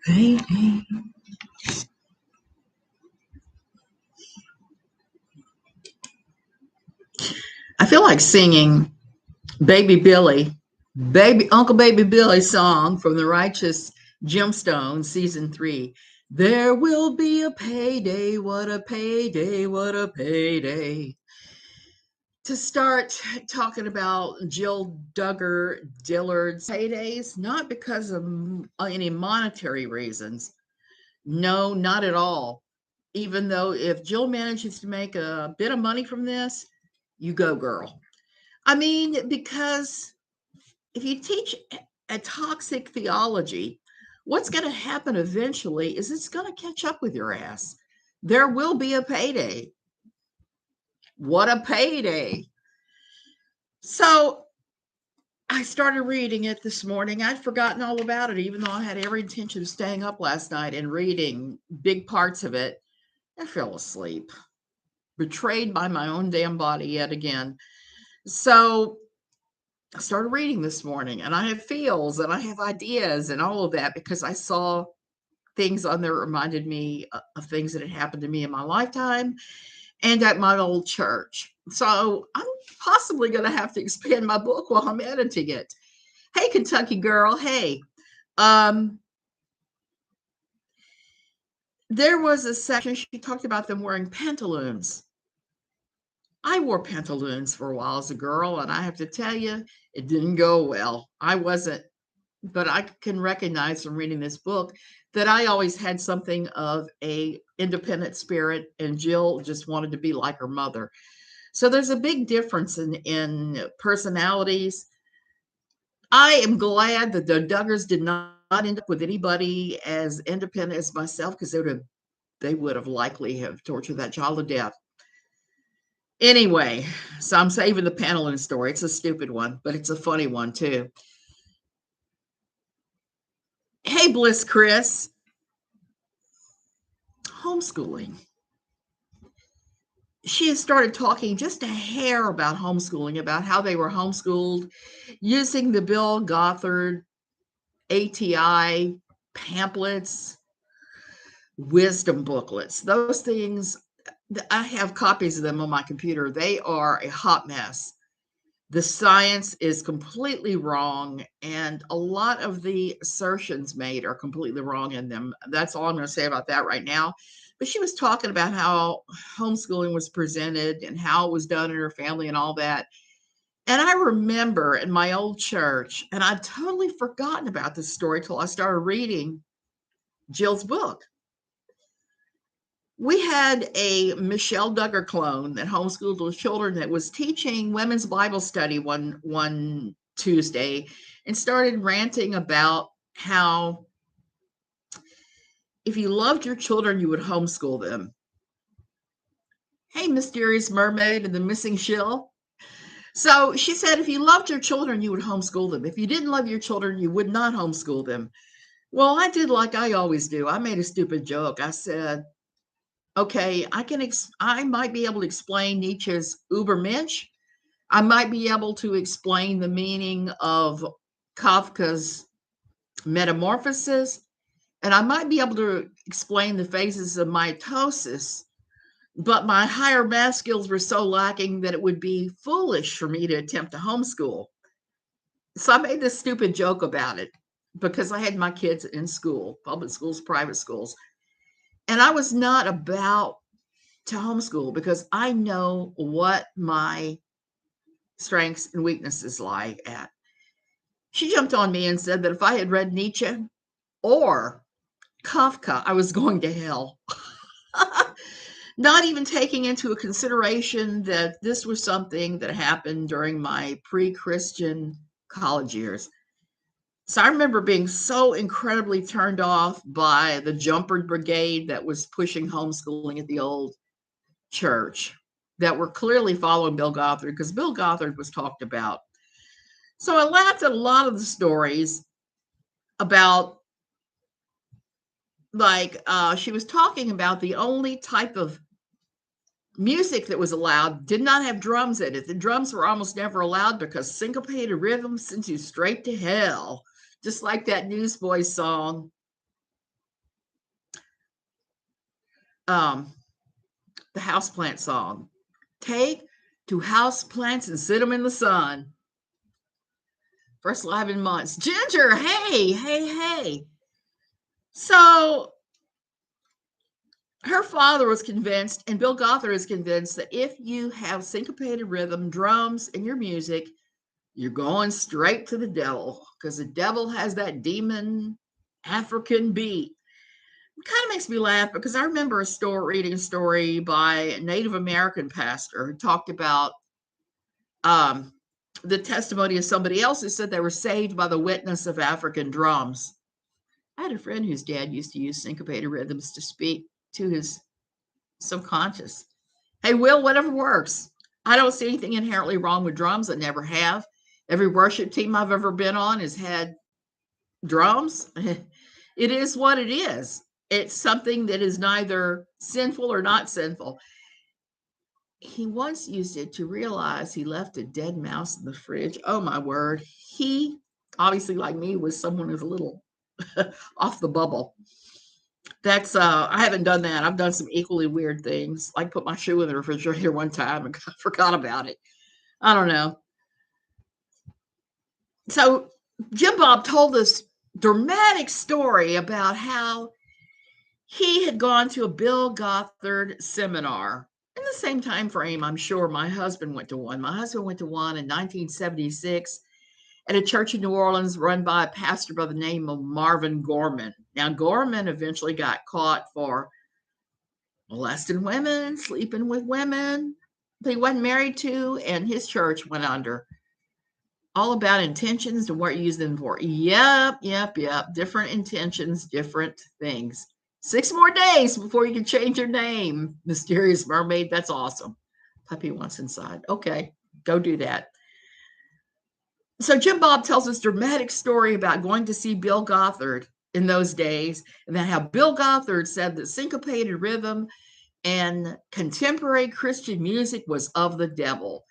Payday. I feel like singing Baby Billy, Uncle Baby Billy song from the Righteous Gemstone, season 3. There will be a payday, what a payday, what a payday. To start talking about Jill Duggar Dillard's paydays, not because of any monetary reasons. No, not at all. Even though if Jill manages to make a bit of money from this, you go, girl. I mean, because if you teach a toxic theology, what's going to happen eventually is it's going to catch up with your ass. There will be a payday. What a payday. So I started reading it this morning. I'd forgotten all about it, even though I had every intention of staying up last night and reading big parts of it. I fell asleep, betrayed by my own damn body yet again. So I started reading this morning, and I have feels and I have ideas and all of that because I saw things on there that reminded me of things that had happened to me in my lifetime and at my old church. So I'm possibly going to have to expand my book while I'm editing it. Hey, Kentucky girl. Hey, there was a section she talked about them wearing pantaloons. I wore pantaloons for a while as a girl, and I have to tell you, it didn't go well. I wasn't, but I can recognize from reading this book that I always had something of a independent spirit, and Jill just wanted to be like her mother. So there's a big difference in personalities. I am glad that the Duggars did not end up with anybody as independent as myself, because they would have likely have tortured that child to death. Anyway, so I'm saving the pantaloon story. It's a stupid one, but it's a funny one too. Hey, Bliss Chris. Homeschooling. She has started talking just a hair about homeschooling, about how they were homeschooled using the Bill Gothard ATI pamphlets, wisdom booklets. Those things, I have copies of them on my computer. They are a hot mess. The science is completely wrong, and a lot of the assertions made are completely wrong in them. That's all I'm going to say about that right now. But she was talking about how homeschooling was presented and how it was done in her family and all that. And I remember in my old church, and I'd totally forgotten about this story till I started reading Jill's book. We had a Michelle Duggar clone that homeschooled with children that was teaching women's Bible study one Tuesday and started ranting about how if you loved your children, you would homeschool them. Hey, Mysterious Mermaid and the Missing Shill. So she said, if you loved your children, you would homeschool them. If you didn't love your children, you would not homeschool them. Well, I did like I always do. I made a stupid joke. I said, okay, I might be able to explain Nietzsche's Übermensch. I might be able to explain the meaning of Kafka's Metamorphosis, and I might be able to explain the phases of mitosis, but my higher math skills were so lacking that it would be foolish for me to attempt to homeschool. So I made this stupid joke about it because I had my kids in school, public schools, private schools. And I was not about to homeschool because I know what my strengths and weaknesses lie at. She jumped on me and said that if I had read Nietzsche or Kafka, I was going to hell. Not even taking into consideration that this was something that happened during my pre-Christian college years. So I remember being so incredibly turned off by the jumper brigade that was pushing homeschooling at the old church, that were clearly following Bill Gothard, because Bill Gothard was talked about. So I laughed at a lot of the stories about, like, she was talking about the only type of music that was allowed did not have drums in it. The drums were almost never allowed because syncopated rhythm sends you straight to hell, just like that Newsboys song. the houseplant song. Take to houseplants and sit them in the sun. First live in months. Ginger, hey, hey, hey. So her father was convinced, and Bill Gothard is convinced, that if you have syncopated rhythm, drums in your music, you're going straight to the devil, because the devil has that demon African beat. It kind of makes me laugh because I remember reading a story by a Native American pastor who talked about the testimony of somebody else who said they were saved by the witness of African drums. I had a friend whose dad used to use syncopated rhythms to speak to his subconscious. Hey, Will, whatever works. I don't see anything inherently wrong with drums. I never have. Every worship team I've ever been on has had drums. It is what it is. It's something that is neither sinful or not sinful. He once used it to realize he left a dead mouse in the fridge. Oh, my word. He, obviously, like me, was someone who's a little off the bubble. That's I haven't done that. I've done some equally weird things, like put my shoe in the refrigerator one time and forgot about it. I don't know. So Jim Bob told this dramatic story about how he had gone to a Bill Gothard seminar in the same time frame. I'm sure my husband went to one. My husband went to one in 1976 at a church in New Orleans run by a pastor by the name of Marvin Gorman. Now, Gorman eventually got caught for molesting women, sleeping with women that he wasn't married to, and his church went under. All about intentions and what you use them for. Yep. Different intentions, different things. 6 more days before you can change your name. Mysterious mermaid, that's awesome. Puppy wants inside. Okay, go do that. So Jim Bob tells this dramatic story about going to see Bill Gothard in those days, and then how Bill Gothard said that syncopated rhythm and contemporary Christian music was of the devil.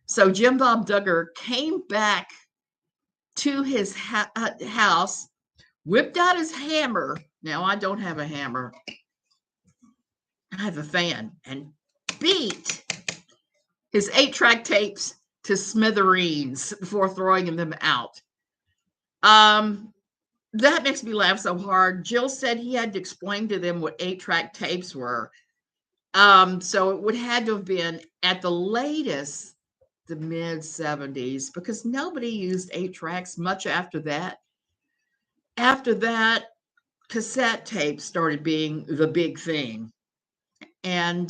So Jim Bob Duggar came back to his house, whipped out his hammer. Now, I don't have a hammer. I have a fan, and beat his 8-track tapes to smithereens before throwing them out. That makes me laugh so hard. Jill said he had to explain to them what 8-track tapes were. So it would had to have been at the latest the mid 70s, because nobody used 8-tracks much after that. After that, cassette tapes started being the big thing. And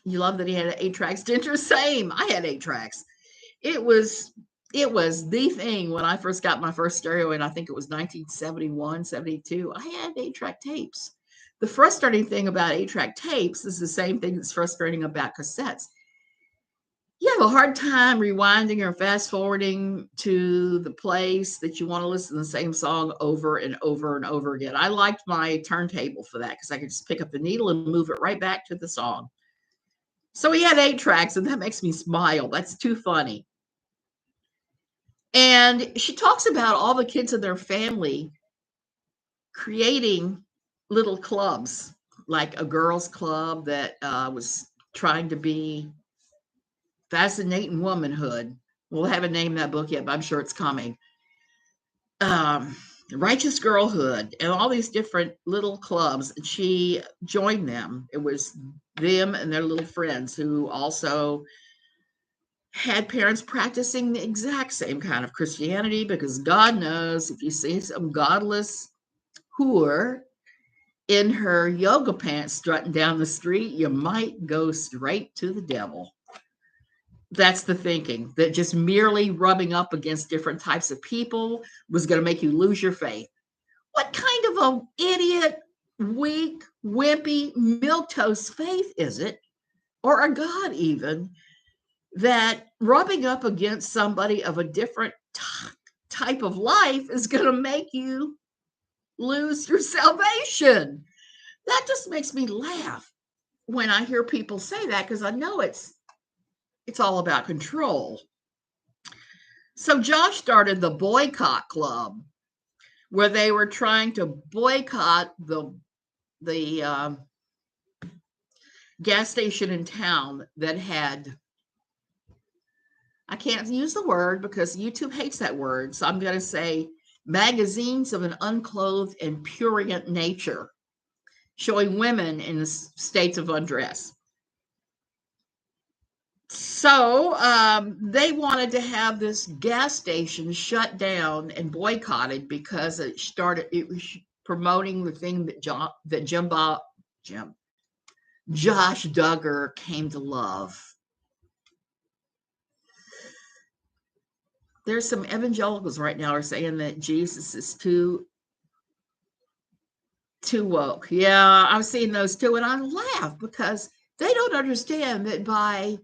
you love that he had 8-tracks. Ginger, same. I had 8-tracks. It was the thing when I first got my first stereo, and I think it was 1971, 72. I had 8-track tapes. The frustrating thing about 8-track tapes is the same thing that's frustrating about cassettes. You have a hard time rewinding or fast forwarding to the place that you want to listen to the same song over and over and over again. I liked my turntable for that because I could just pick up the needle and move it right back to the song. So he had 8-tracks, and that makes me smile. That's too funny. And she talks about all the kids in their family creating little clubs, like a girls' club that was trying to be Fascinating Womanhood. We'll haven't named that book yet, but I'm sure it's coming. Righteous Girlhood, and all these different little clubs. And she joined them. It was them and their little friends who also had parents practicing the exact same kind of Christianity, because God knows if you see some godless whore in her yoga pants strutting down the street, you might go straight to the devil. That's the thinking, that just merely rubbing up against different types of people was going to make you lose your faith. What kind of an idiot, weak, wimpy, milquetoast faith is it, or a God even, that rubbing up against somebody of a different type of life is going to make you lose your salvation? That just makes me laugh when I hear people say that, because I know it's all about control. So Josh started the Boycott Club, where they were trying to boycott the gas station in town that had, I can't use the word because YouTube hates that word, so I'm going to say magazines of an unclothed and prurient nature, showing women in states of undress. So they wanted to have this gas station shut down and boycotted because it was promoting the thing that Josh Duggar came to love. There's some evangelicals right now are saying that Jesus is too woke. Yeah, I've seen those too, and I laugh because they don't understand that by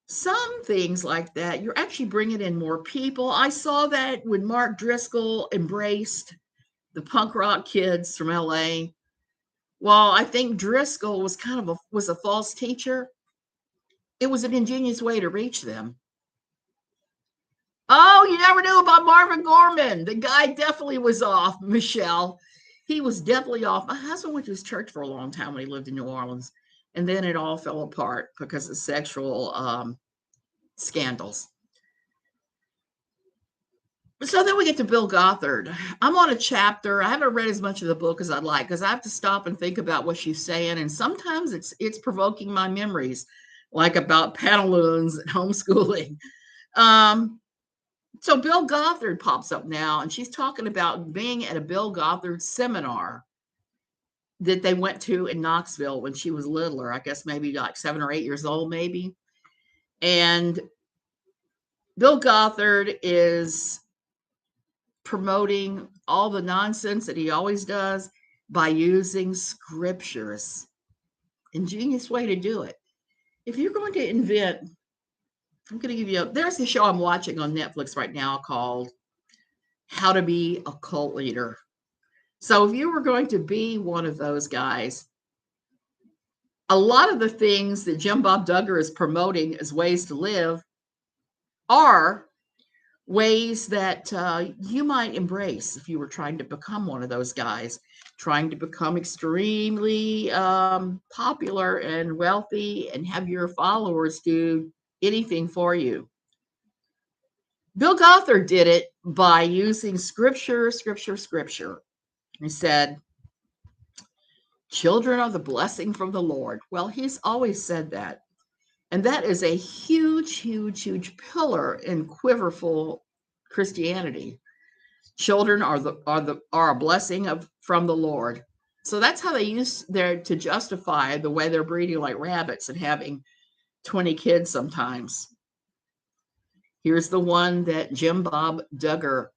some things like that, you're actually bringing in more people. I saw that when Mark Driscoll embraced the punk rock kids from LA. Well, I think Driscoll was was a false teacher. It was an ingenious way to reach them. Oh, you never knew about Marvin Gorman. The guy definitely was off, Michelle. He was definitely off. My husband went to his church for a long time when he lived in New Orleans, and then it all fell apart because of sexual scandals. So then we get to Bill Gothard. I'm on a chapter. I haven't read as much of the book as I'd like because I have to stop and think about what she's saying, and sometimes it's provoking my memories, like about pantaloons and homeschooling. So Bill Gothard pops up now, and she's talking about being at a Bill Gothard seminar that they went to in Knoxville when she was littler, I guess maybe like 7 or 8 years old, maybe. And Bill Gothard is promoting all the nonsense that he always does by using scriptures. Ingenious way to do it. If you're going to invent, I'm going to give you there's a show I'm watching on Netflix right now called How to Be a Cult Leader. So if you were going to be one of those guys, a lot of the things that Jim Bob Duggar is promoting as ways to live are ways that you might embrace if you were trying to become one of those guys, trying to become extremely popular and wealthy and have your followers do anything for you. Bill Gothard did it by using scripture. He said, children are the blessing from the Lord. Well, he's always said that. And that is a huge, huge, huge pillar in quiverful Christianity. Children are a blessing from the Lord. So that's how they use to justify the way they're breeding like rabbits and having 20 kids sometimes. Here's the one that Jim Bob Duggar.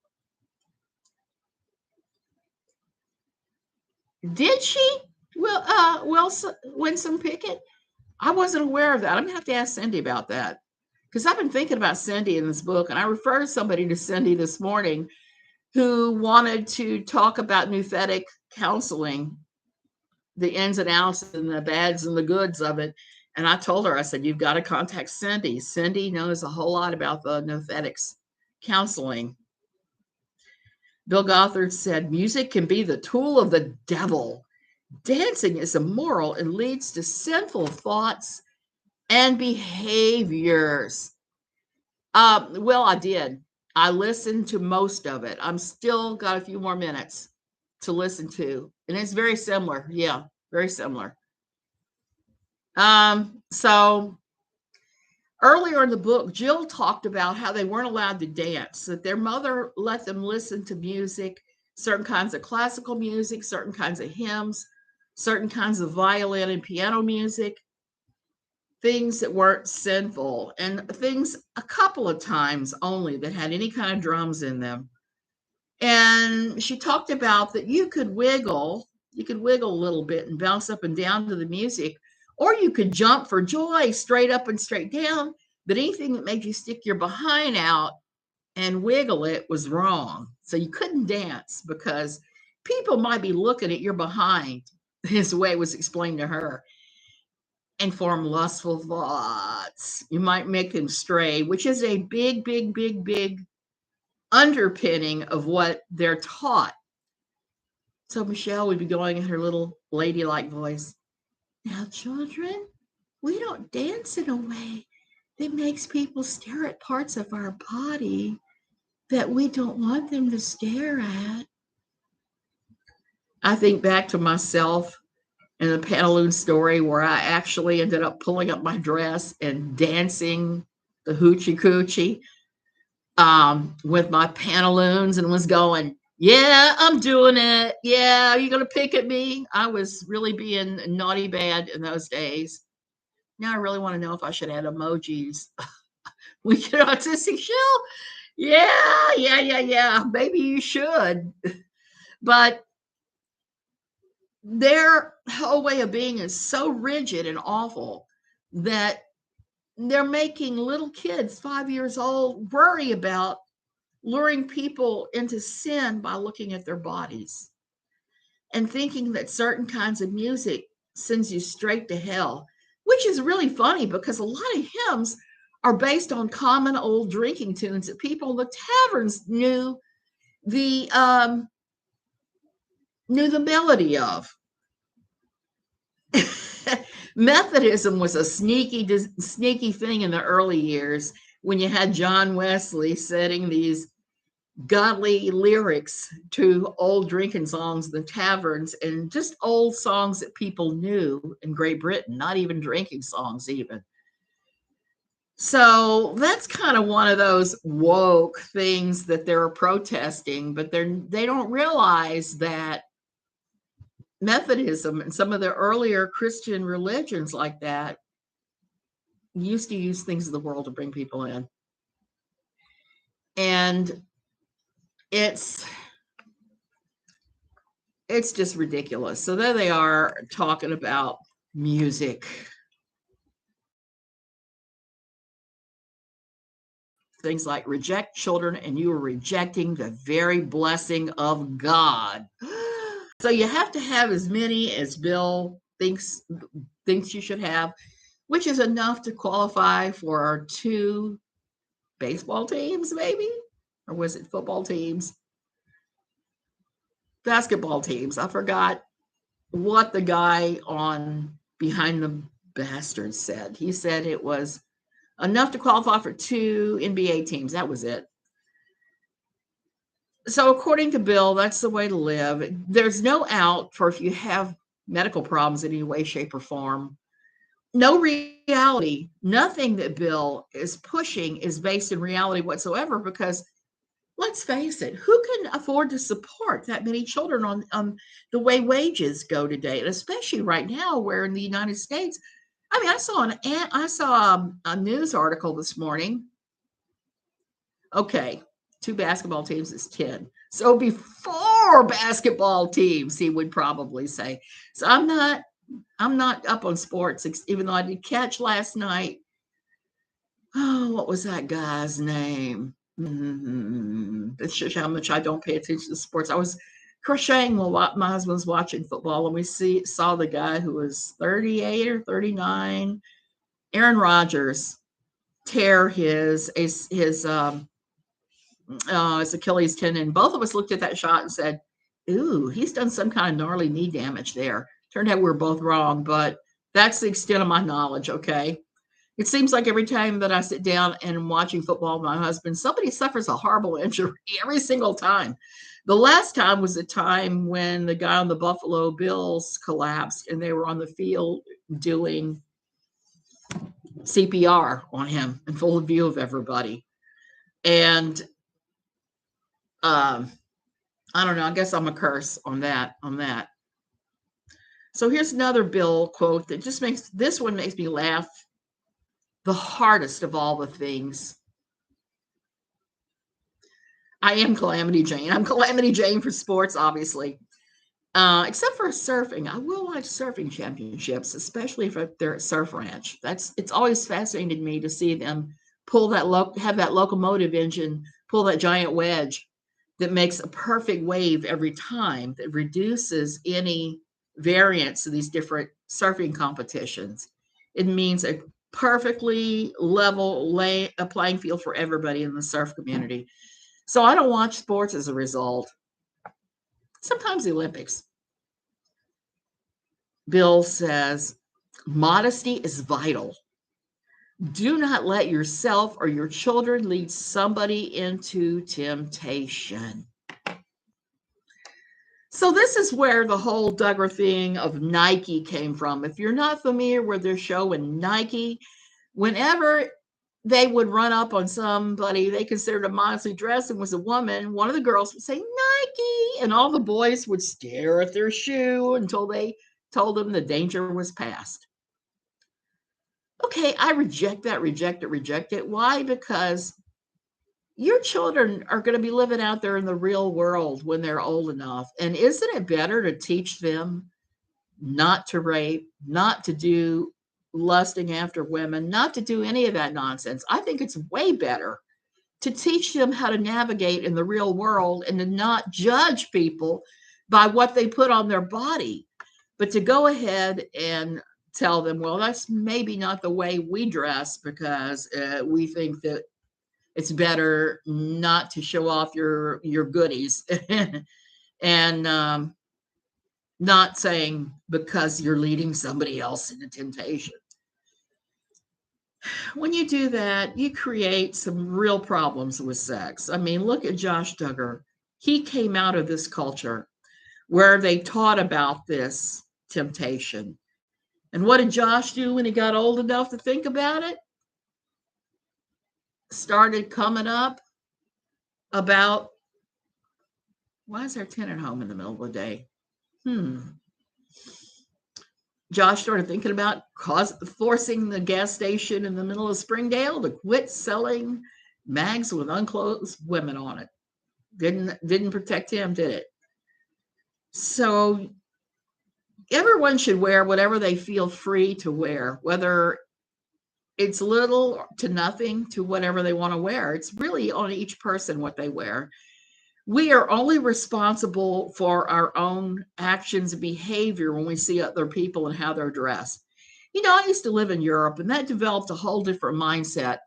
Did she? Winsome Pickett? I wasn't aware of that. I'm gonna have to ask Cindy about that because I've been thinking about Cindy in this book, and I referred somebody to Cindy this morning who wanted to talk about nouthetic counseling, the ins and outs and the bads and the goods of it. And I told her, I said, you've got to contact Cindy. Cindy knows a whole lot about the nouthetics counseling. Bill Gothard said, music can be the tool of the devil. Dancing is immoral and leads to sinful thoughts and behaviors. Well, I did. I listened to most of it. I'm still got a few more minutes to listen to. And it's very similar. Yeah, very similar. So earlier in the book, Jill talked about how they weren't allowed to dance, that their mother let them listen to music, certain kinds of classical music, certain kinds of hymns, certain kinds of violin and piano music, things that weren't sinful, and things a couple of times only that had any kind of drums in them. And she talked about that you could wiggle a little bit and bounce up and down to the music, or you could jump for joy straight up and straight down, but anything that made you stick your behind out and wiggle it was wrong. So you couldn't dance because people might be looking at your behind, is the way it was explained to her, and form lustful thoughts. You might make them stray, which is a big, big, big, big underpinning of what they're taught. So Michelle would be going in her little ladylike voice. Now, children, we don't dance in a way that makes people stare at parts of our body that we don't want them to stare at. I think back to myself in the pantaloon story where I actually ended up pulling up my dress and dancing the hoochie coochie with my pantaloons and was going, yeah, I'm doing it. Yeah, are you going to pick at me? I was really being naughty bad in those days. Now I really want to know if I should add emojis. We get autistic Jill. Yeah. Maybe you should. But their whole way of being is so rigid and awful that they're making little kids 5 years old worry about luring people into sin by looking at their bodies and thinking that certain kinds of music sends you straight to hell, which is really funny because a lot of hymns are based on common old drinking tunes that people in the taverns knew the melody of. Methodism was a sneaky thing in the early years when you had John Wesley setting these godly lyrics to old drinking songs in the taverns and just old songs that people knew in Great Britain, not even drinking songs even. So that's kind of one of those woke things that they're protesting, but they don't realize that Methodism and some of the earlier Christian religions like that used to use things of the world to bring people in. And it's just ridiculous. So there they are talking about music. Things like reject children and you are rejecting the very blessing of God. So you have to have as many as Bill thinks you should have, which is enough to qualify for our 2 baseball teams, maybe? Or was it football teams? Basketball teams. I forgot what the guy on Behind the Bastards said. He said it was enough to qualify for 2 NBA teams. That was it. So according to Bill, that's the way to live. There's no out for if you have medical problems in any way, shape, or form. No reality. Nothing that Bill is pushing is based in reality whatsoever because let's face it, who can afford to support that many children on the way wages go today? And especially right now where in the United States, I mean, I saw a news article this morning. Okay, 2 basketball teams is 10. So it'd be 4 basketball teams, he would probably say. So I'm not up on sports, even though I did catch last night. Oh, what was that guy's name? That's just how much I don't pay attention to sports. I was crocheting while my husband was watching football, and we saw the guy who was 38 or 39, Aaron Rodgers, tear his Achilles tendon. Both of us looked at that shot and said, "Ooh, he's done some kind of gnarly knee damage there." Turned out we were both wrong, but that's the extent of my knowledge. Okay. It seems like every time that I sit down and I'm watching football with my husband, somebody suffers a horrible injury every single time. The last time was the time when the guy on the Buffalo Bills collapsed and they were on the field doing CPR on him in full view of everybody. And I don't know, I guess I'm a curse on that. So here's another Bill quote that just makes me laugh the hardest of all the things. I am Calamity Jane. I'm Calamity Jane for sports, obviously. Except for surfing. I will watch surfing championships, especially if they're at Surf Ranch. It's always fascinated me to see them have that locomotive engine pull that giant wedge that makes a perfect wave every time that reduces any variance of these different surfing competitions. It means a perfectly level a playing field for everybody in the surf community. So I don't watch sports as a result. Sometimes the Olympics. Bill says, Modesty is vital. Do not let yourself or your children lead somebody into temptation. So this is where the whole Duggar thing of Nike came from. If you're not familiar with their show in Nike, whenever they would run up on somebody they considered a modestly dressed and was a woman, one of the girls would say Nike, and all the boys would stare at their shoe until they told them the danger was past. Okay, I reject that, reject it. Why? Because your children are going to be living out there in the real world when they're old enough. And isn't it better to teach them not to rape, not to do lusting after women, not to do any of that nonsense? I think it's way better to teach them how to navigate in the real world and to not judge people by what they put on their body, but to go ahead and tell them, well, that's maybe not the way we dress because we think that it's better not to show off your goodies and not saying because you're leading somebody else into temptation. When you do that, you create some real problems with sex. I mean, look at Josh Duggar. He came out of this culture where they taught about this temptation. And what did Josh do when he got old enough to think about it? Started coming up about, why is our tenant home in the middle of the day? Josh started thinking about forcing the gas station in the middle of Springdale to quit selling mags with unclothed women on it. Didn't protect him, did it? So everyone should wear whatever they feel free to wear, whether it's little to nothing to whatever they want to wear. It's really on each person what they wear. We are only responsible for our own actions and behavior when we see other people and how they're dressed. You know, I used to live in Europe, and that developed a whole different mindset.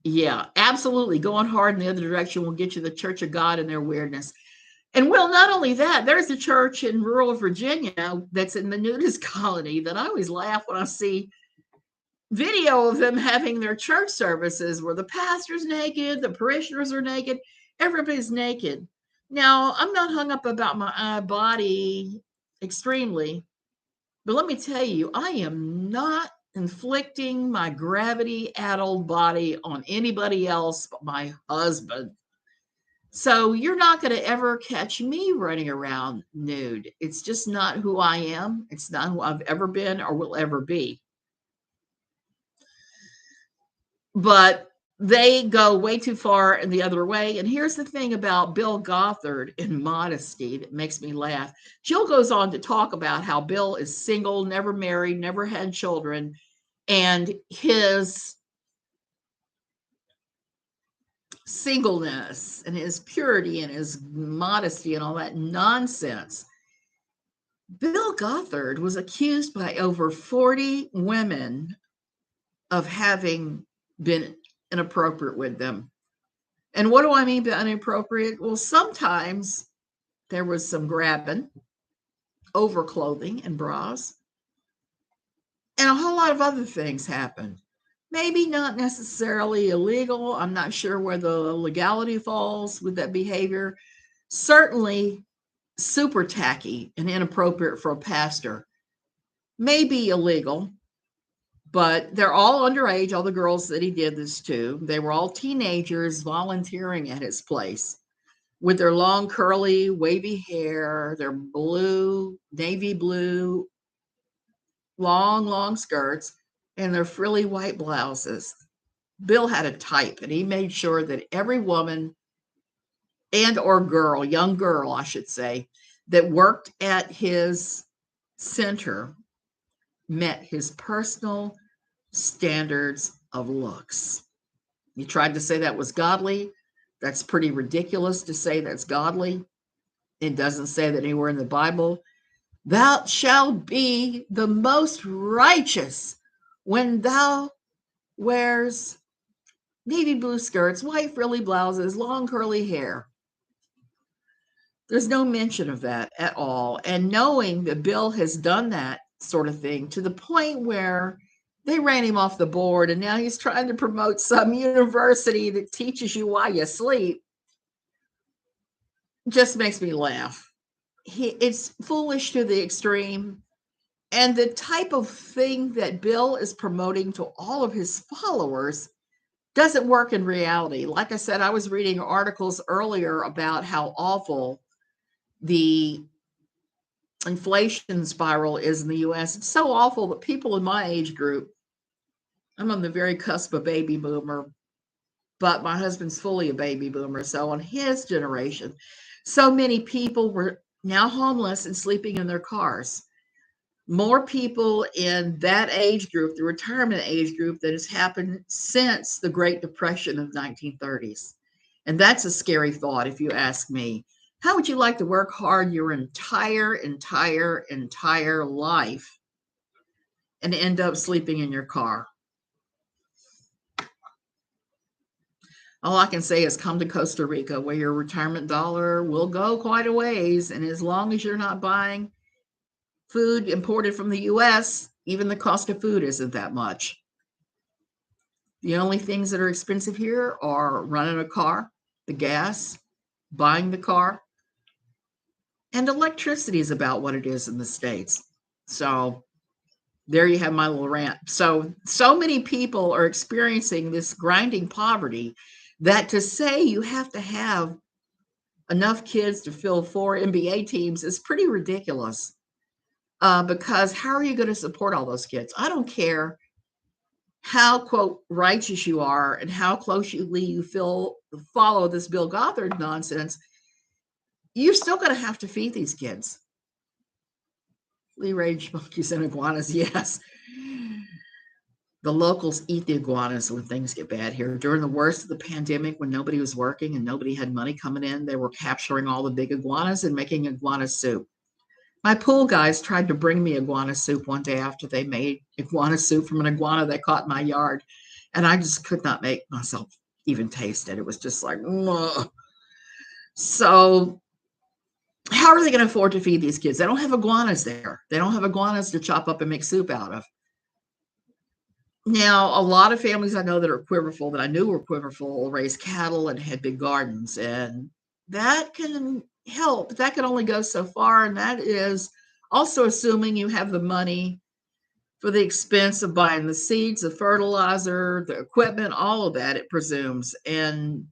Yeah, absolutely. Going hard in the other direction will get you the Church of God and their weirdness. And well, not only that, there's a church in rural Virginia that's in the nudist colony that I always laugh when I see video of them having their church services where the pastor's naked, the parishioners are naked, everybody's naked. Now, I'm not hung up about my body extremely, but let me tell you, I am not inflicting my gravity-addled body on anybody else but my husband. So you're not going to ever catch me running around nude. It's just not who I am. It's not who I've ever been or will ever be. But they go way too far in the other way. And here's the thing about Bill Gothard in Modesty that makes me laugh. Jill goes on to talk about how Bill is single, never married, never had children, and his singleness and his purity and his modesty and all that nonsense. Bill Gothard was accused by over 40 women of having been inappropriate with them. And what do I mean by inappropriate? Well, sometimes there was some grabbing, overclothing and bras, and a whole lot of other things happened. Maybe not necessarily illegal. I'm not sure where the legality falls with that behavior. Certainly super tacky and inappropriate for a pastor. Maybe illegal, but they're all underage, all the girls that he did this to. They were all teenagers volunteering at his place with their long, curly, wavy hair, their blue, navy blue, long skirts, and their frilly white blouses. Bill had a type, and he made sure that every woman and or girl, young girl, I should say, that worked at his center met his personal standards of looks. He tried to say that was godly. That's pretty ridiculous to say that's godly. It doesn't say that anywhere in the Bible. Thou shalt be the most righteous when thou wears navy blue skirts, white frilly blouses, long curly hair. There's no mention of that at all. And knowing that Bill has done that sort of thing to the point where they ran him off the board and now he's trying to promote some university that teaches you while you sleep, just makes me laugh. It's foolish to the extreme. And the type of thing that Bill is promoting to all of his followers doesn't work in reality. Like I said, I was reading articles earlier about how awful the inflation spiral is in the US. It's so awful that people in my age group, I'm on the very cusp of baby boomer, but my husband's fully a baby boomer. So on his generation, so many people were now homeless and sleeping in their cars. More people in that age group, the retirement age group, that has happened since the Great Depression of 1930s. And that's a scary thought, if you ask me. How would you like to work hard your entire life and end up sleeping in your car? All I can say is come to Costa Rica, where your retirement dollar will go quite a ways. And as long as you're not buying food imported from the US, even the cost of food isn't that much. The only things that are expensive here are running a car, the gas, buying the car, and electricity is about what it is in the States. So there you have my little rant. So many people are experiencing this grinding poverty that to say you have to have enough kids to fill 4 NBA teams is pretty ridiculous. Because how are you going to support all those kids? I don't care how, quote, righteous you are and how closely you follow this Bill Gothard nonsense. You're still going to have to feed these kids. Flea-raged monkeys and iguanas, yes. The locals eat the iguanas when things get bad here. During the worst of the pandemic, when nobody was working and nobody had money coming in, they were capturing all the big iguanas and making iguana soup. My pool guys tried to bring me iguana soup one day after they made iguana soup from an iguana they caught in my yard. And I just could not make myself even taste it. It was just like, ugh. So how are they going to afford to feed these kids? They don't have iguanas there. They don't have iguanas to chop up and make soup out of. Now, a lot of families I know that are quiverful, that I knew were quiverful, raise cattle and had big gardens. And that can help, but that can only go so far. And that is also assuming you have the money for the expense of buying the seeds, the fertilizer, the equipment, all of that, it presumes. And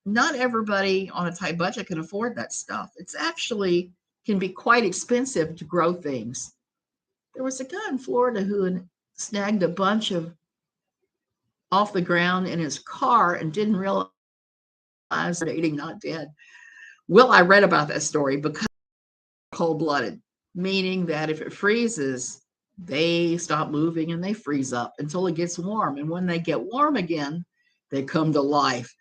not everybody on a tight budget can afford that stuff. It's actually can be quite expensive to grow things. There was a guy in Florida who snagged a bunch of off the ground in his car and didn't realize they're eating, not dead. Well, I read about that story because cold-blooded, meaning that if it freezes, they stop moving and they freeze up until it gets warm. And when they get warm again, they come to life.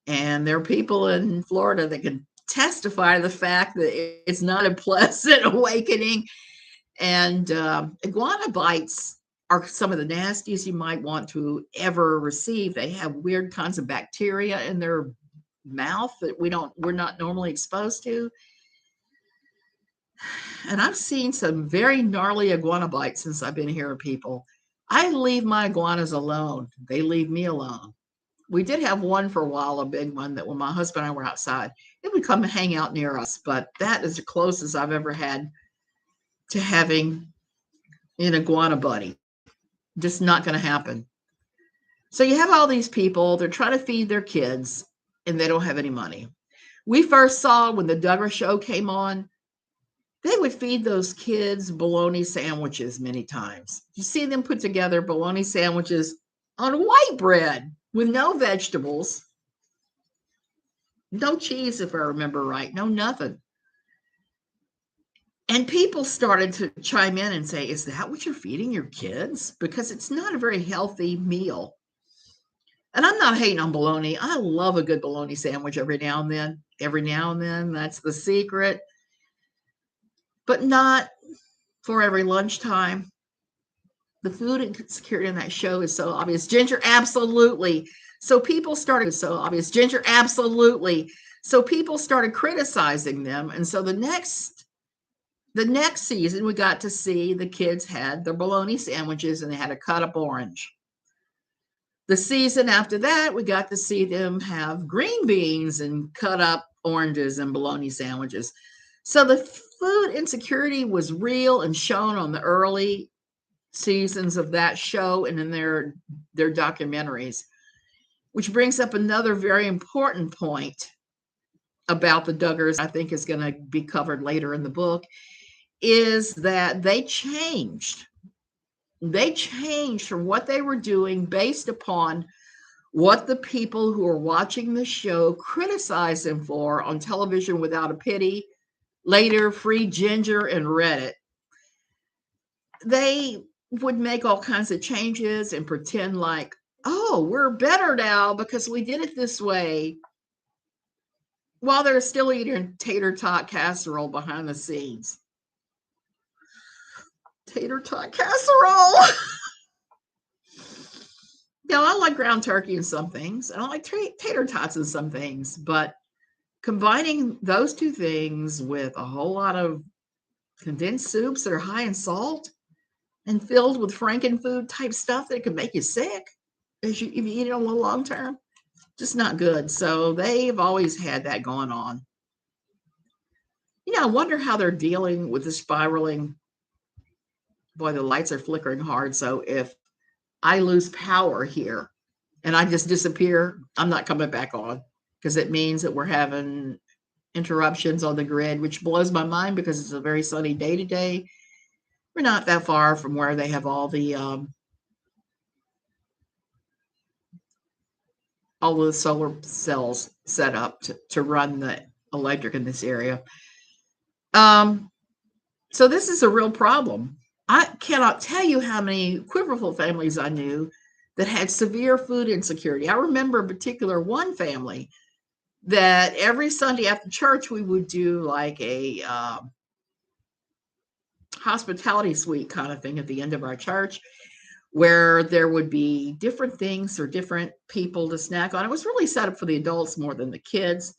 And there are people in Florida that can testify to the fact that it's not a pleasant awakening. And iguana bites are some of the nastiest you might want to ever receive. They have weird kinds of bacteria in their mouth that we're not normally exposed to. And I've seen some very gnarly iguana bites since I've been here, people. I leave my iguanas alone. They leave me alone. We did have one for a while, a big one, that when my husband and I were outside, it would come and hang out near us. But that is the closest I've ever had to having an iguana buddy. Just not going to happen. So you have all these people, they're trying to feed their kids, and they don't have any money. We first saw when the Duggar show came on, they would feed those kids bologna sandwiches many times. You see them put together bologna sandwiches on white bread with no vegetables, no cheese, if I remember right, no nothing. And people started to chime in and say, is that what you're feeding your kids? Because it's not a very healthy meal. And I'm not hating on bologna. I love a good bologna sandwich every now and then. Every now and then, that's the secret. But not for every lunchtime. The food insecurity in that show is so obvious. Ginger, absolutely. So people started so obvious. Ginger, absolutely. So people started criticizing them. And so the next season, we got to see the kids had their bologna sandwiches and they had a cut up orange. The season after that, we got to see them have green beans and cut up oranges and bologna sandwiches. So the food insecurity was real and shown on the early seasons of that show and in their documentaries, which brings up another very important point about the Duggars, I think is going to be covered later in the book, is that they changed. They changed from what they were doing based upon what the people who were watching the show criticized them for on Television Without a Pity, later Free Ginger and Reddit. They would make all kinds of changes and pretend like, oh, we're better now because we did it this way, while they're still eating tater tot casserole behind the scenes. Tater tot casserole. Now, I like ground turkey in some things. I don't like tater tots in some things, but combining those two things with a whole lot of condensed soups that are high in salt and filled with frankenfood type stuff that can make you sick if you eat it on the long term, just not good. So they've always had that going on. I wonder how they're dealing with the spiraling. Boy, the lights are flickering hard. So if I lose power here and I just disappear, I'm not coming back on, because it means that we're having interruptions on the grid, which blows my mind because it's a very sunny day today. We're not that far from where they have all the solar cells set up to run the electric in this area. So this is a real problem. I cannot tell you how many Quiverful families I knew that had severe food insecurity. I remember in particular one family that every Sunday after church, we would do like a hospitality suite kind of thing at the end of our church, where there would be different things for different people to snack on. It was really set up for the adults more than the kids.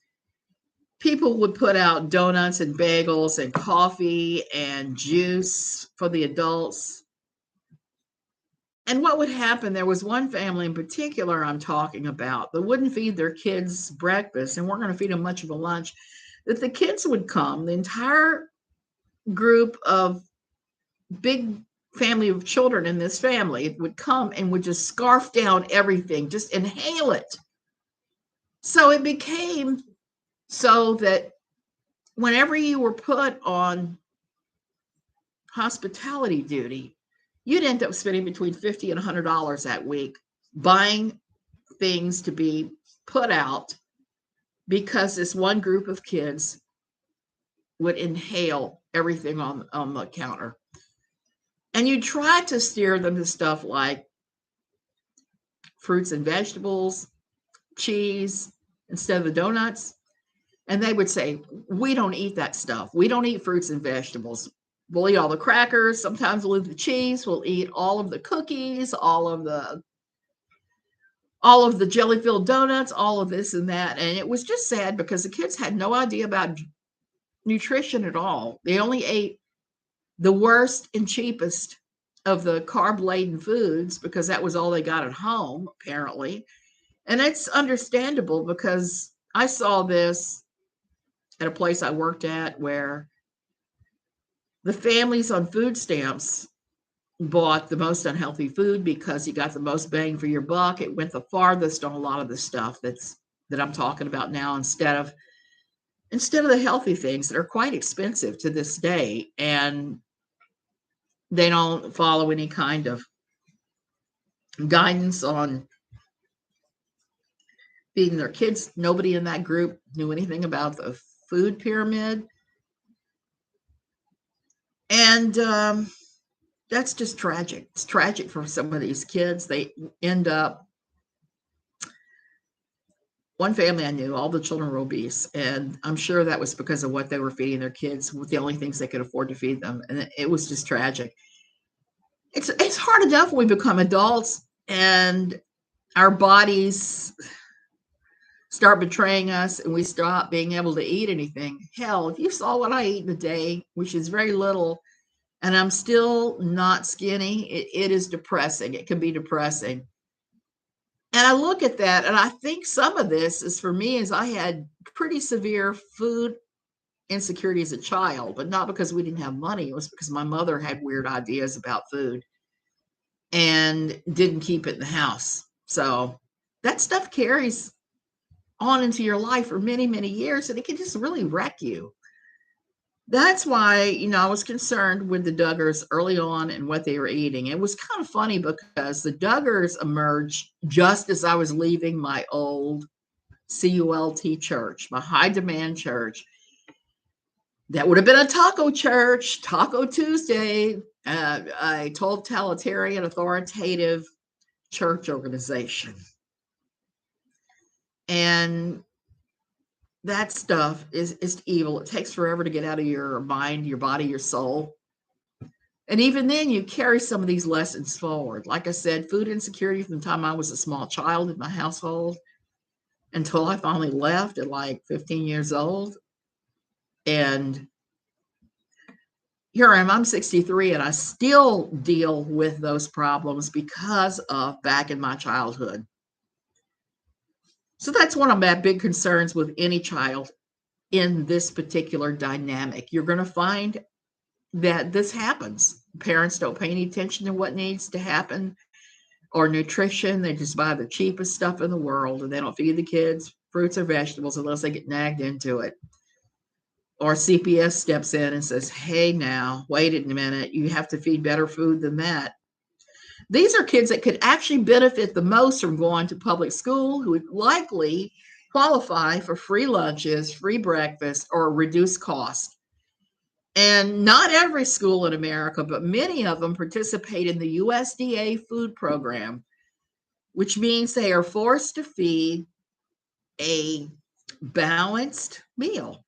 People would put out donuts and bagels and coffee and juice for the adults. And what would happen, there was one family in particular I'm talking about that wouldn't feed their kids breakfast and weren't going to feed them much of a lunch, that the kids would come, the entire group of big family of children in this family would come and would just scarf down everything, just inhale it. So it became so that whenever you were put on hospitality duty, you'd end up spending between $50 and $100 that week buying things to be put out because this one group of kids would inhale everything on the counter. And you try to steer them to stuff like fruits and vegetables, cheese, instead of the donuts. And they would say, we don't eat that stuff. We don't eat fruits and vegetables. We'll eat all the crackers. Sometimes we'll eat the cheese. We'll eat all of the cookies, all of the jelly-filled donuts, all of this and that. And it was just sad because the kids had no idea about nutrition at all. They only ate the worst and cheapest of the carb-laden foods because that was all they got at home, apparently. And it's understandable because I saw this at a place I worked at where the families on food stamps bought the most unhealthy food because you got the most bang for your buck. It went the farthest on a lot of the stuff that I'm talking about now, instead of the healthy things that are quite expensive to this day. And they don't follow any kind of guidance on feeding their kids. Nobody in that group knew anything about the food pyramid. And that's just tragic. It's tragic for some of these kids. They end up, one family I knew, all the children were obese. And I'm sure that was because of what they were feeding their kids with the only things they could afford to feed them. And it was just tragic. It's hard enough when we become adults and our bodies start betraying us and we stop being able to eat anything. Hell, if you saw what I eat in a day, which is very little, and I'm still not skinny, it is depressing. It can be depressing. And I look at that and I think some of this is for me as I had pretty severe food insecurity as a child, but not because we didn't have money. It was because my mother had weird ideas about food and didn't keep it in the house. So that stuff carries on into your life for many, many years, and it can just really wreck you. That's why, I was concerned with the Duggars early on and what they were eating. It was kind of funny because the Duggars emerged just as I was leaving my old CULT church, my high demand church. That would have been a taco church, Taco Tuesday, a totalitarian, authoritative church organization. And that stuff is evil. It takes forever to get out of your mind, your body, your soul. And even then, you carry some of these lessons forward. Like I said, food insecurity from the time I was a small child in my household until I finally left at like 15 years old. And here I am, I'm 63, and I still deal with those problems because of back in my childhood. So that's one of my big concerns with any child in this particular dynamic. You're going to find that this happens. Parents don't pay any attention to what needs to happen or nutrition. They just buy the cheapest stuff in the world and they don't feed the kids fruits or vegetables unless they get nagged into it. Or CPS steps in and says, hey, now, wait a minute, you have to feed better food than that. These are kids that could actually benefit the most from going to public school, who would likely qualify for free lunches, free breakfast, or reduced cost. And not every school in America, but many of them participate in the USDA food program, which means they are forced to feed a balanced meal.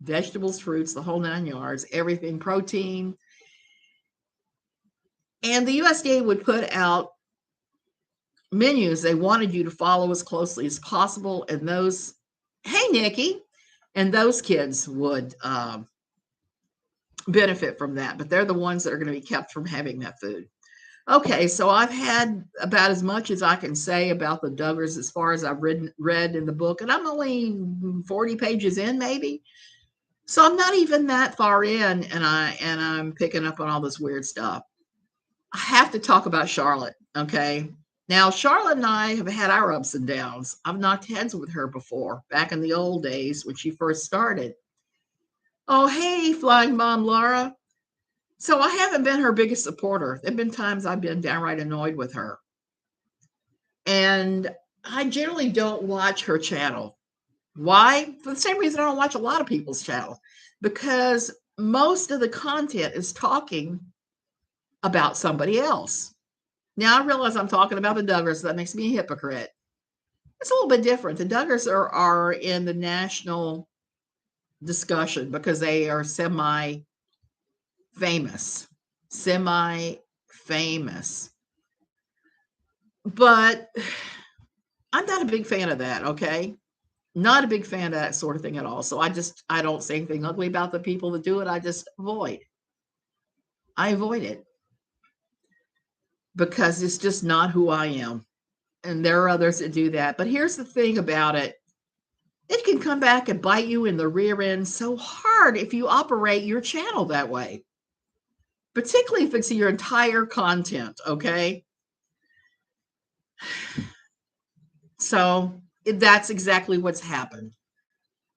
Vegetables, fruits, the whole 9 yards, everything, protein. And the USDA would put out menus they wanted you to follow as closely as possible. And those, hey, Nikki, and those kids would benefit from that. But they're the ones that are going to be kept from having that food. Okay, so I've had about as much as I can say about the Duggars as far as I've read in the book. And I'm only 40 pages in, maybe. So I'm not even that far in, and I'm picking up on all this weird stuff. I have to talk about Charlotte, okay? Now, Charlotte and I have had our ups and downs. I've knocked heads with her before, back in the old days when she first started. Oh, hey, Flying Mom Laura. So I haven't been her biggest supporter. There have been times I've been downright annoyed with her. And I generally don't watch her channel. Why? For the same reason I don't watch a lot of people's channel, because most of the content is talking about somebody else. Now I realize I'm talking about the Duggars, so that makes me a hypocrite. It's a little bit different. The Duggars are in the national discussion because they are semi-famous. But I'm not a big fan of that, okay? Not a big fan of that sort of thing at all. So I don't say anything ugly about the people that do it. I just avoid. I avoid it because it's just not who I am. And there are others that do that. But here's the thing about it. It can come back and bite you in the rear end so hard if you operate your channel that way, particularly if it's your entire content, okay? So that's exactly what's happened.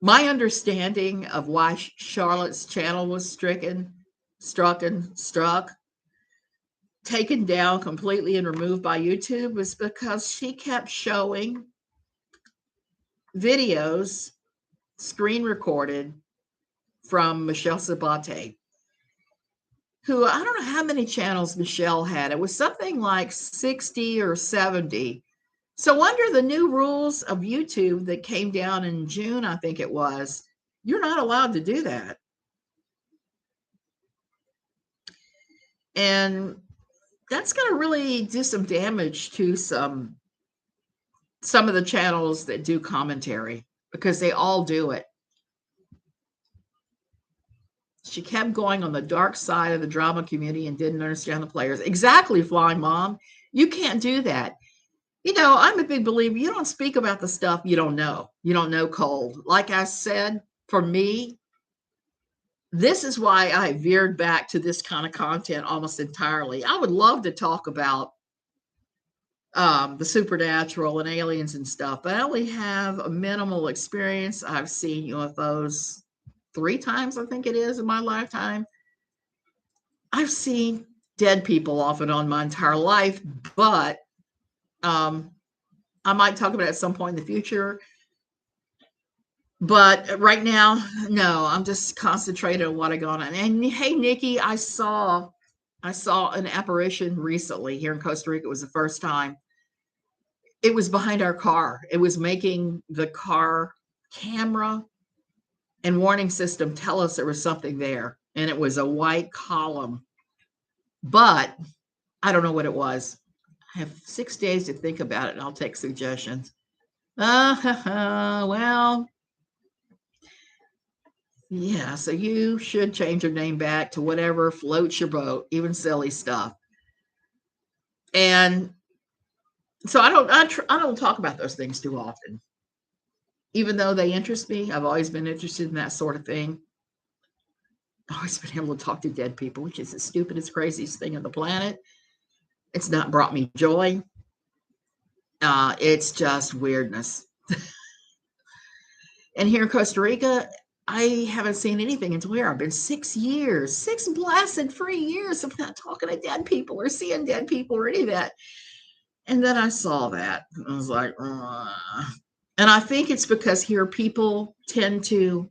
My understanding of why Charlotte's channel was struck, taken down completely and removed by YouTube was because she kept showing videos screen recorded from Michelle Sabate, who I don't know how many channels Michelle had. It was something like 60 or 70. So under the new rules of YouTube that came down in June, I think it was, you're not allowed to do that. And that's going to really do some damage to some some of the channels that do commentary, because they all do it. She kept going on the dark side of the drama community and didn't understand the players. Exactly, Flying Mom. You can't do that. I'm a big believer. You don't speak about the stuff you don't know. You don't know cold. Like I said, for me, this is why I veered back to this kind of content almost entirely. I would love to talk about the supernatural and aliens and stuff, but I only have a minimal experience. I've seen UFOs 3 times, I think it is, in my lifetime. I've seen dead people off and on my entire life, but I might talk about it at some point in the future. But right now, no, I'm just concentrated on what I got on. And hey, Nikki, I saw an apparition recently here in Costa Rica. It was the first time. It was behind our car. It was making the car camera and warning system tell us there was something there. And it was a white column. But I don't know what it was. I have 6 days to think about it, and I'll take suggestions. Well, yeah, so you should change your name back to whatever floats your boat, even silly stuff. And so I don't talk about those things too often, even though they interest me. I've always been interested in that sort of thing. I've always been able to talk to dead people, which is the stupidest, craziest thing on the planet. It's not brought me joy. It's just weirdness. And here in Costa Rica, I haven't seen anything until here. I've been 6 years, 6 blasted free years of not talking to dead people or seeing dead people or any of that. And then I saw that. I was like, ugh. And I think it's because here people tend to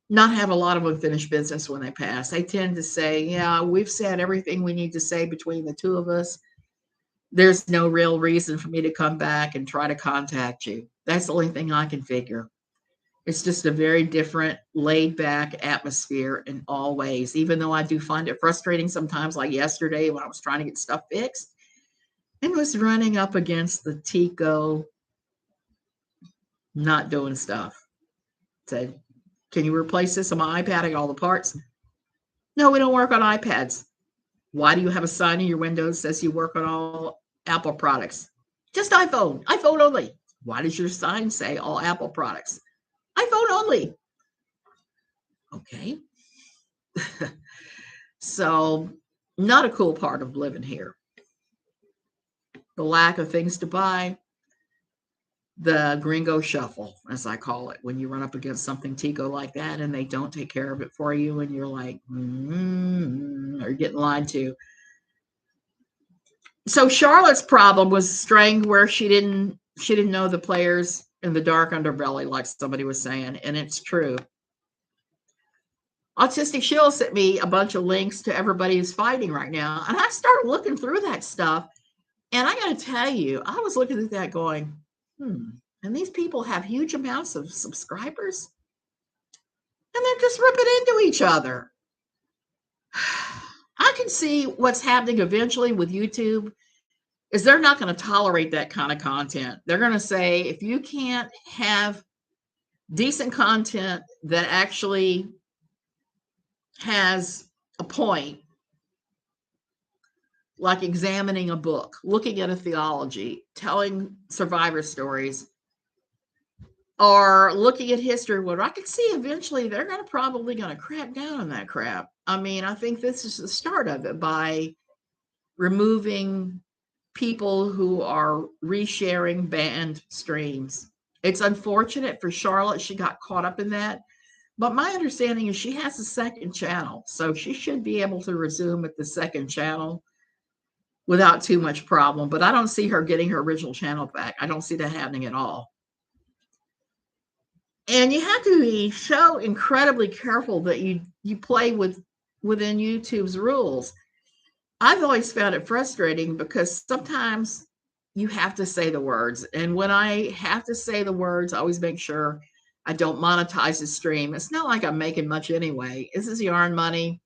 not have a lot of unfinished business when they pass. They tend to say, yeah, we've said everything we need to say between the two of us. There's no real reason for me to come back and try to contact you. That's the only thing I can figure. It's just a very different, laid-back atmosphere in all ways, even though I do find it frustrating sometimes, like yesterday when I was trying to get stuff fixed and was running up against the Tico not doing stuff. Said, can you replace this on my iPad? I got all the parts. No, we don't work on iPads. Why do you have a sign in your window that says you work on all Apple products? Just iPhone only. Why does your sign say all Apple products? iPhone only. Okay. So, not a cool part of living here. The lack of things to buy, the gringo shuffle, as I call it, when you run up against something Tico like that and they don't take care of it for you and you're like, or getting lied to. So Charlotte's problem was straying where she didn't know the players in the dark underbelly, like somebody was saying, and it's true. Autistic Shield sent me a bunch of links to everybody who's fighting right now, and I started looking through that stuff, and I got to tell you, I was looking at that going, and these people have huge amounts of subscribers, and they're just ripping into each other. I can see what's happening eventually with YouTube is they're not going to tolerate that kind of content. They're going to say, if you can't have decent content that actually has a point, like examining a book, looking at a theology, telling survivor stories, or looking at history, what I could see eventually they're probably going to crack down on that crap. I mean, I think this is the start of it by removing people who are resharing banned streams. It's unfortunate for Charlotte. She got caught up in that. But my understanding is she has a second channel. So she should be able to resume at the second channel without too much problem. But I don't see her getting her original channel back. I don't see that happening at all. And you have to be so incredibly careful that you play within YouTube's rules. I've always found it frustrating because sometimes you have to say the words. And when I have to say the words, I always make sure I don't monetize the stream. It's not like I'm making much anyway. This is yarn money.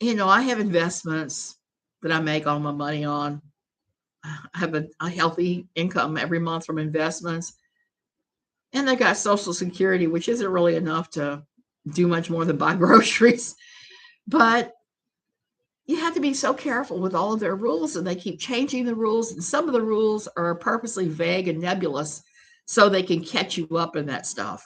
I have investments that I make all my money on. have a healthy income every month from investments. And they got Social Security, which isn't really enough to do much more than buy groceries. But you have to be so careful with all of their rules, and they keep changing the rules. And some of the rules are purposely vague and nebulous so they can catch you up in that stuff.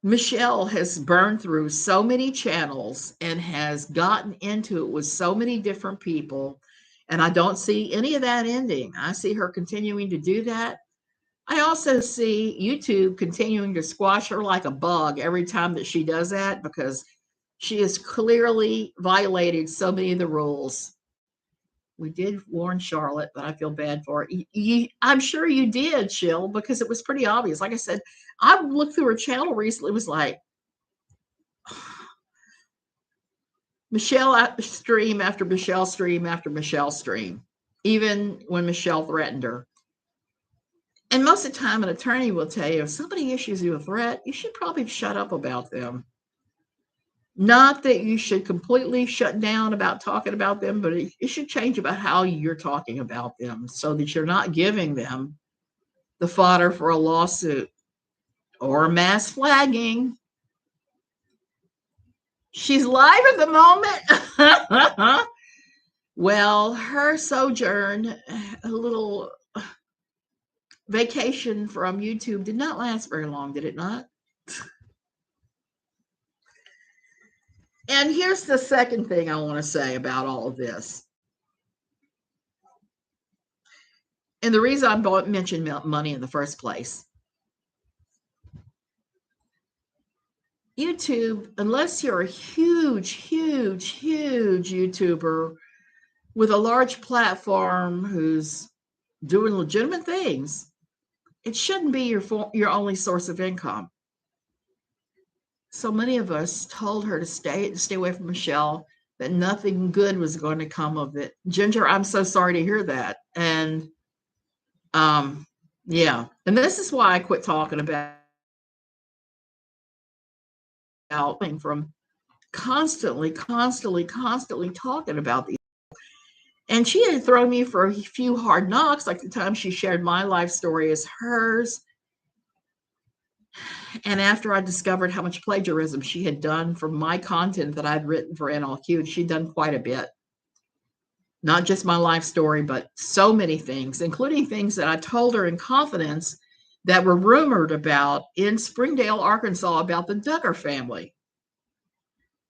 Michelle has burned through so many channels and has gotten into it with so many different people. And I don't see any of that ending. I see her continuing to do that. I also see YouTube continuing to squash her like a bug every time that she does that, because she has clearly violated so many of the rules. We did warn Charlotte, but I feel bad for her. I'm sure you did, Jill, because it was pretty obvious. Like I said, I looked through her channel recently. It was like Michelle stream after Michelle stream after Michelle stream, even when Michelle threatened her. And most of the time, an attorney will tell you, if somebody issues you a threat, you should probably shut up about them. Not that you should completely shut down about talking about them, but it should change about how you're talking about them so that you're not giving them the fodder for a lawsuit or mass flagging. She's live at the moment. Well, her sojourn, a little vacation from YouTube, did not last very long, did it not? And here's the second thing I want to say about all of this. And the reason I mentioned money in the first place. YouTube, unless you're a huge YouTuber with a large platform who's doing legitimate things, it shouldn't be your only source of income. So many of us told her to stay away from Michelle, that nothing good was going to come of it. Ginger, I'm so sorry to hear that. And yeah, and this is why I quit talking about from constantly talking about these. And she had thrown me for a few hard knocks, like the time she shared my life story as hers. And after I discovered how much plagiarism she had done from my content that I'd written for NLQ, she'd done quite a bit. Not just my life story, but so many things, including things that I told her in confidence that were rumored about in Springdale, Arkansas, about the Duggar family.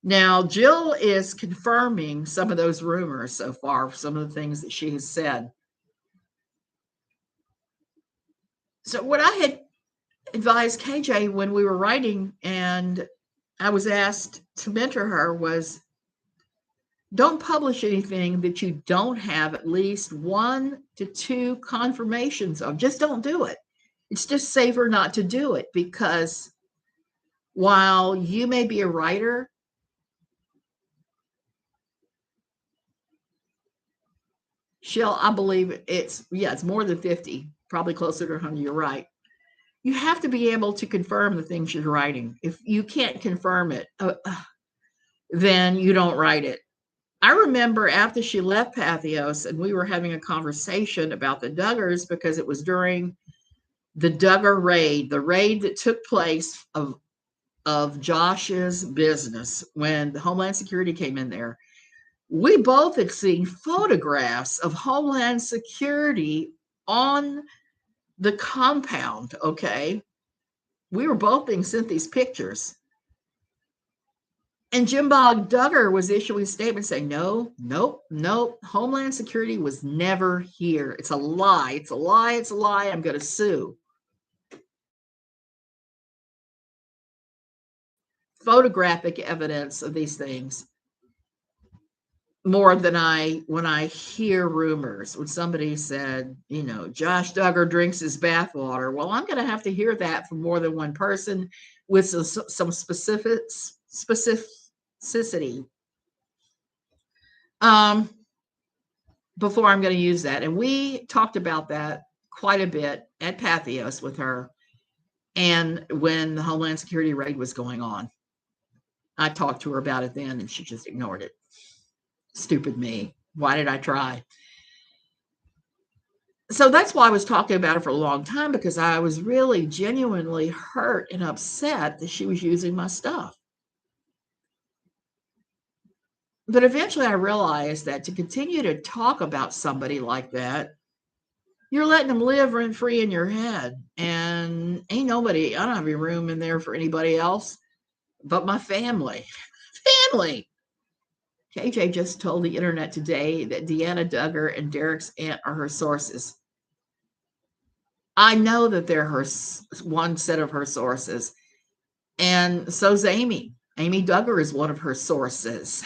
Now, Jill is confirming some of those rumors so far, some of the things that she has said. So what I had advised KJ when we were writing and I was asked to mentor her was, don't publish anything that you don't have at least 1 to 2 confirmations of. Just don't do it. It's just safer not to do it, because while you may be a writer, Shell, I believe it's more than 50, probably closer to 100. You're right. You have to be able to confirm the things you're writing. If you can't confirm it, then you don't write it. I remember after she left Pathos and we were having a conversation about the Duggars, because it was during the Duggar raid, the raid that took place of Josh's business when the Homeland Security came in there. We both had seen photographs of Homeland Security on the compound, okay? We were both being sent these pictures. And Jim Bob Duggar was issuing statements saying, no, Homeland Security was never here. It's a lie. It's a lie. It's a lie. I'm going to sue. Photographic evidence of these things more than when I hear rumors. When somebody said, Josh Duggar drinks his bathwater. Well, I'm going to have to hear that from more than one person with some specificity before I'm going to use that. And we talked about that quite a bit at Pathos with her. And when the Homeland Security raid was going on, I talked to her about it then, and she just ignored it. Stupid me. Why did I try? So that's why I was talking about it for a long time, because I was really genuinely hurt and upset that she was using my stuff. But eventually I realized that to continue to talk about somebody like that, you're letting them live rent free in your head. And ain't nobody, I don't have any room in there for anybody else but my family. Family. KJ just told the internet today that Deanna Duggar and Derek's aunt are her sources. I know that they're one set of her sources. And so's Amy. Amy Duggar is one of her sources.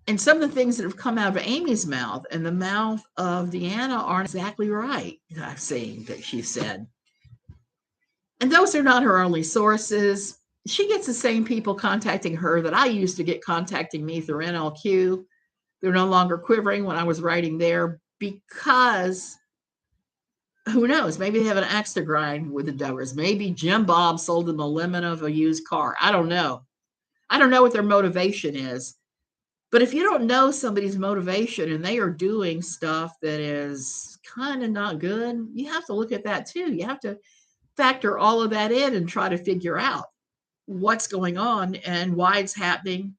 And some of the things that have come out of Amy's mouth and the mouth of Deanna aren't exactly right, I've seen that she said. And those are not her only sources. She gets the same people contacting her that I used to get contacting me through NLQ. They're no longer quivering when I was writing there, because who knows? Maybe they have an axe to grind with the Duggars. Maybe Jim Bob sold them a lemon of a used car. I don't know. I don't know what their motivation is. But if you don't know somebody's motivation and they are doing stuff that is kind of not good, you have to look at that too. You have to factor all of that in and try to figure out what's going on and why it's happening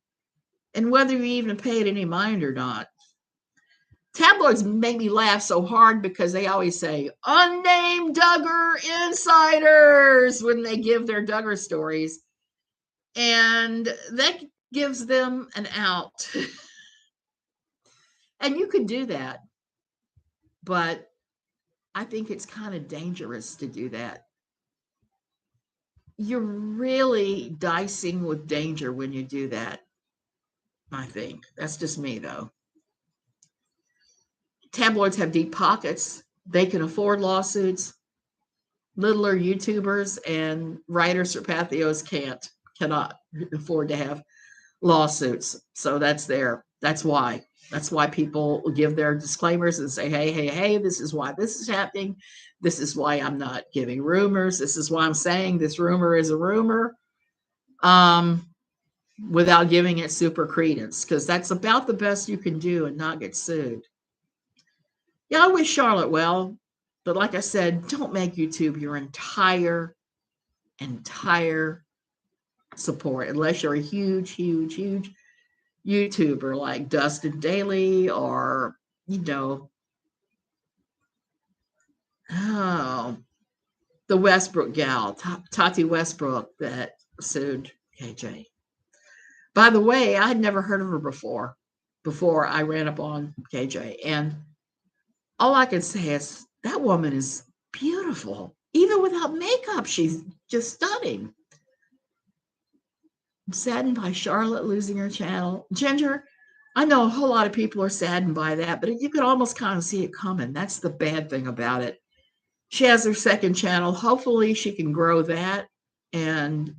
and whether you even pay it any mind or not. Tabloids make me laugh so hard because they always say unnamed Duggar insiders when they give their Duggar stories. And that gives them an out. And you could do that. But I think it's kind of dangerous to do that. You're really dicing with danger when you do that, I think. That's just me, though. Tabloids have deep pockets. They can afford lawsuits. Littler YouTubers and writers or pathos cannot afford to have lawsuits. So that's there. That's why. That's why people give their disclaimers and say, hey, this is why this is happening. This is why I'm not giving rumors. This is why I'm saying this rumor is a rumor, without giving it super credence, because that's about the best you can do and not get sued. Yeah, I wish Charlotte well, but like I said, don't make YouTube your entire support unless you're a huge YouTuber like Dustin Daly or, the Westbrook gal, Tati Westbrook, that sued KJ. By the way, I had never heard of her before I ran up on KJ. And all I can say is that woman is beautiful. Even without makeup, she's just stunning. I'm saddened by Charlotte losing her channel. Ginger, I know a whole lot of people are saddened by that, but you could almost kind of see it coming. That's the bad thing about it. She has her second channel. Hopefully she can grow that and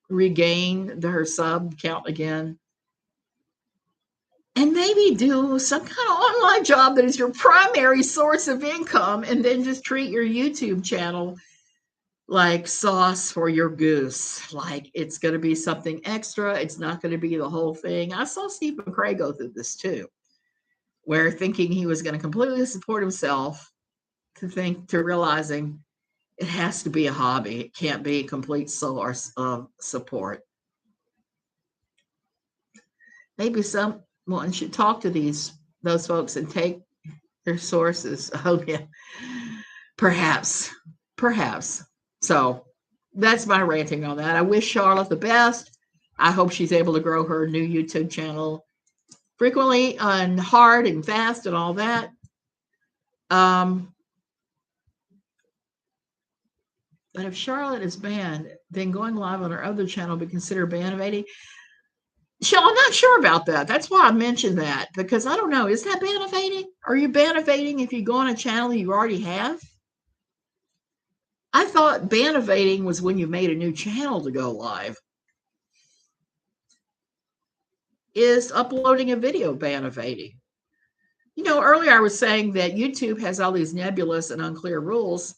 regain her sub count again. And maybe do some kind of online job that is your primary source of income, and then just treat your YouTube channel like sauce for your goose. Like it's going to be something extra. It's not going to be the whole thing. I saw Stephen McCray go through this too, where thinking he was going to completely support himself to realizing it has to be a hobby. It can't be a complete source of support. Maybe someone should talk to those folks and take their sources. Oh yeah, perhaps. So that's my ranting on that. I wish Charlotte the best. I hope she's able to grow her new YouTube channel frequently and hard and fast and all that. But if Charlotte is banned, then going live on her other channel will be considered ban-evading. I'm not sure about that. That's why I mentioned that, because I don't know. Is that ban-evading? Are you ban-evading if you go on a channel you already have? I thought ban-evading was when you made a new channel to go live. Is uploading a video ban-evading? Earlier I was saying that YouTube has all these nebulous and unclear rules.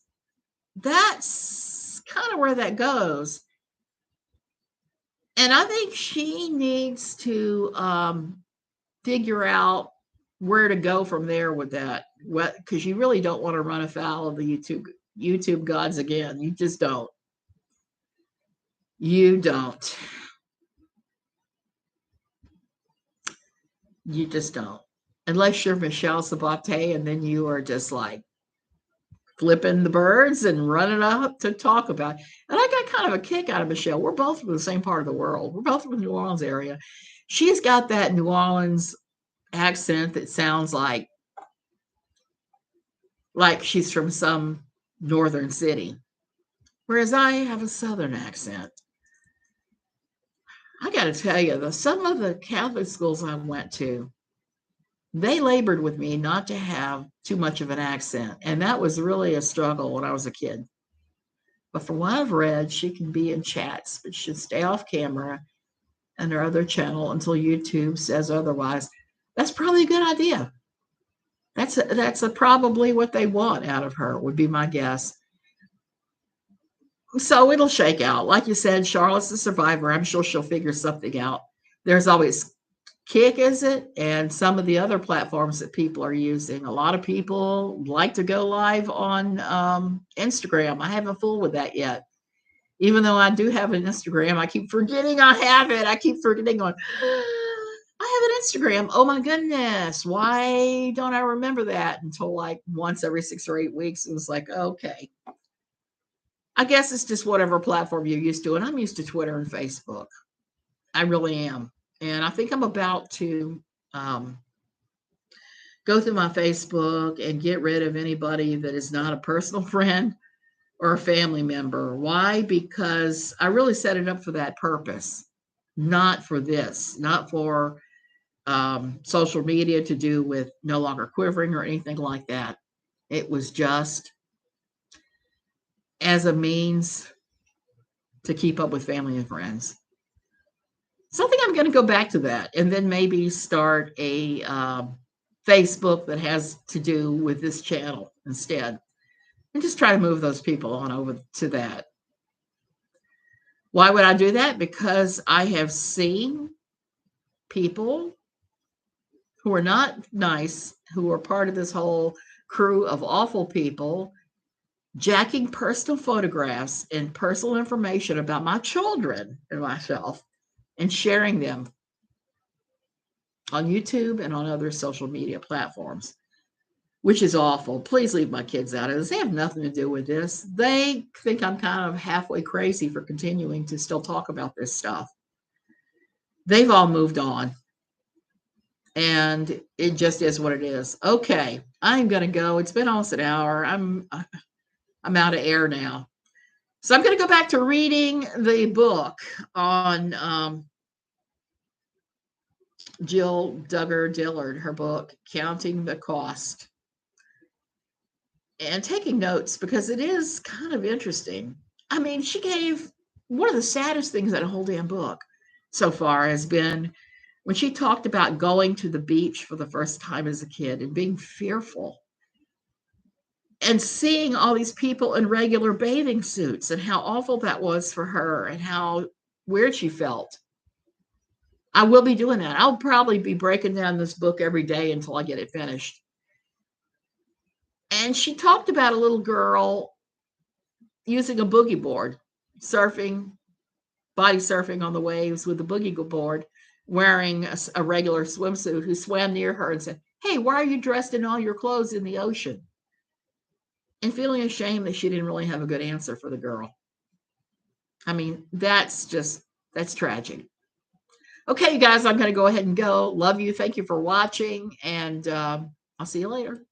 That's kind of where that goes. And I think she needs to figure out where to go from there with that. What, because you really don't want to run afoul of the YouTube gods again. You just don't. You don't. You just don't. Unless you're Michelle Sabate and then you are just like flipping the birds and running up to talk about it. And I got kind of a kick out of Michelle. We're both from the same part of the world. We're both from the New Orleans area. She's got that New Orleans accent that sounds like she's from some northern city, whereas I have a southern accent. I got to tell you, some of the Catholic schools I went to, they labored with me not to have too much of an accent, and that was really a struggle when I was a kid. But from what I've read, she can be in chats, but she should stay off camera and her other channel until YouTube says otherwise. That's probably a good idea. That's probably what they want out of her, would be my guess. So it'll shake out. Like you said, Charlotte's a survivor. I'm sure she'll figure something out. There's always Kick, is it? And some of the other platforms that people are using. A lot of people like to go live on Instagram. I haven't fooled with that yet. Even though I do have an Instagram, I keep forgetting I have it. I keep forgetting on, I have an Instagram. Oh my goodness. Why don't I remember that until like once every 6 or 8 weeks? It was like, okay. I guess it's just whatever platform you're used to. And I'm used to Twitter and Facebook. I really am. And I think I'm about to go through my Facebook and get rid of anybody that is not a personal friend or a family member. Why? Because I really set it up for that purpose, not for this, not for social media to do with no longer quivering or anything like that. It was just as a means to keep up with family and friends. So I think I'm going to go back to that and then maybe start a Facebook that has to do with this channel instead. And just try to move those people on over to that. Why would I do that? Because I have seen people who are not nice, who are part of this whole crew of awful people, jacking personal photographs and personal information about my children and myself and sharing them on YouTube and on other social media platforms, which is awful. Please leave my kids out of this. They have nothing to do with this. They think I'm kind of halfway crazy for continuing to still talk about this stuff. They've all moved on. And it just is what it is. Okay, I'm going to go. It's been almost an hour. I'm out of air now. So I'm going to go back to reading the book on Jill Duggar Dillard, her book, Counting the Cost. And taking notes because it is kind of interesting. I mean, she gave one of the saddest things in a whole damn book so far has been when she talked about going to the beach for the first time as a kid and being fearful and seeing all these people in regular bathing suits and how awful that was for her and how weird she felt. I will be doing that. I'll probably be breaking down this book every day until I get it finished. And she talked about a little girl using a boogie board, surfing, body surfing on the waves with a boogie board, wearing a regular swimsuit, who swam near her and said, "Hey, why are you dressed in all your clothes in the ocean?" And feeling ashamed that she didn't really have a good answer for the girl. I mean, that's tragic. Okay, you guys, I'm going to go ahead and go. Love you. Thank you for watching. And I'll see you later.